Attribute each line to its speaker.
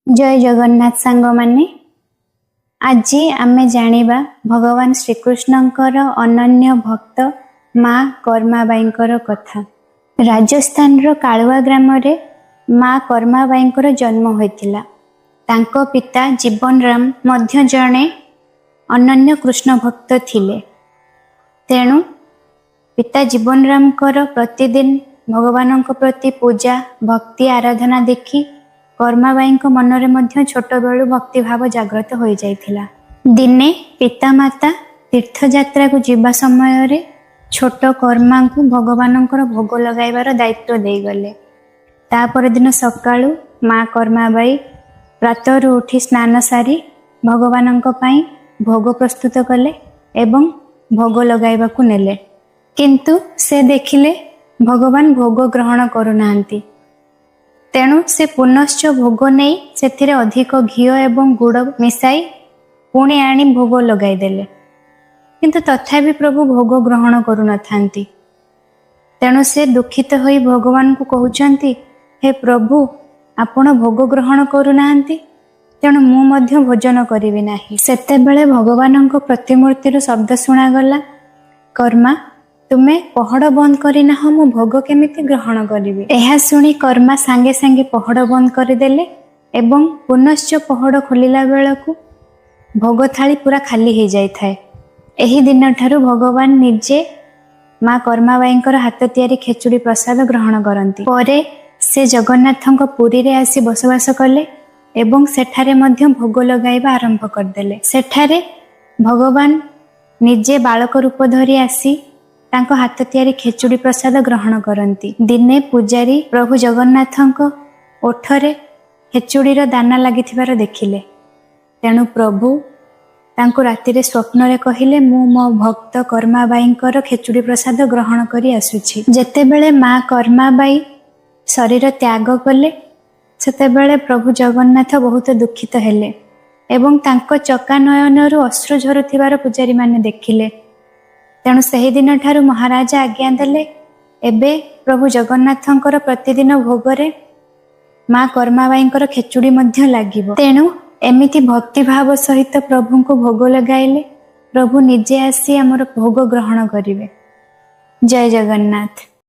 Speaker 1: जय जगन्नाथ सांग माने आज आमे जानिबा भगवान श्रीकृष्णंकर अनन्य भक्त माँ कर्माबाईंकर कथा। राजस्थान रो कालुआ ग्राम रे माँ कर्माबाईंकर जन्म होइतिला। तांको पिता जीवन राम मध्य जणे अनन्य कृष्ण भक्त थिले। तेणु पिता जीवन राम कर प्रतिदिन भगवानंक प्रति पूजा भक्ति आराधना देखि कर्माबाई मनरे मध्य छोट बेलू भक्ति भाव जागृत हो जाइथिला। दिने पिता माता तीर्थयात्रा को जीवा समय रे छोट कर्मा को भगवानंकर भोग लगाइबार दायित्व दे गले। तापर दिन सकाळू माँ कर्माबाई प्रातः उठी स्नान सारी भगवानंक पई भोग प्रस्तुत कले एवं भोग लगाइबा को नेले। किंतु से देखिले भगवान भोग ग्रहण करुनांती। तेणु से पुनश्च भोग नहीं से अधिक घी एवं गुड़ मिसाई पुणी आनी भोग लगाई देले। किंतु तथापि प्रभु भोग ग्रहण करू नथांती। तेणु से दुखित होई भगवान को कहउचंती, हे प्रभु आपण भोग ग्रहण करू नाहंती, तेणु मु मध्य भोजन करिवि नाही। सेतेबेले भगवानंक प्रतिमूर्ति शब्द शुणा गला, कर्मा तुमे पहड़ बंद करना मु भोग केमिति ग्रहण करिवि। एहा सुनी कर्मा सांगे सांगे पहड़ बंद करदेले एवं पुनश्च पहड़ खोलिला बेलकु भोग थाली पूरा खाली हो जाए थाए। एही दिन ठारू भगवान निजे माँ कर्माबाईंकर हाथ तियारी खेचुड़ी प्रसाद ग्रहण करती। परे से जगन्नाथंक पुरी रे आसी बसवास कले एवं सेठारे मध्य भोग लगाइबा आरंभ करदेले। सेठारे भगवान निजे बालक रूप धरी आसी तांको हाथ तियारी खेचुड़ी प्रसाद ग्रहण करती। दिने पुजारी प्रभु जगन्नाथंक ओठरे खेचुड़ीर दाना लागिथिबार देखिले। तेणु प्रभु तांको रातिरे स्वप्न रे कहिले, मु मो भक्त कर्माबाईंकर खेचुड़ी प्रसाद ग्रहण करी आसुछि। जेतेबेले माँ कर्माबाई शरीर त्याग कले सेतेबेले प्रभु जगन्नाथ बहुत दुखित हेले एवं तांको चका नयनरु अश्रु झरुथिबार पुजारी माने देखिले। तेणु सही दिन ठारू महाराजा आज्ञा देले, एबे प्रभु जगन्नाथंकर प्रतिदिन भोगरे माँ कर्माबाईंकर खेचुड़ी मध्य लागिबो। तेणु एमिति भक्ति भाव सहित प्रभु को भोग लगाइले प्रभु निजे आसी आमर भोग ग्रहण करिवे। जय जगन्नाथ।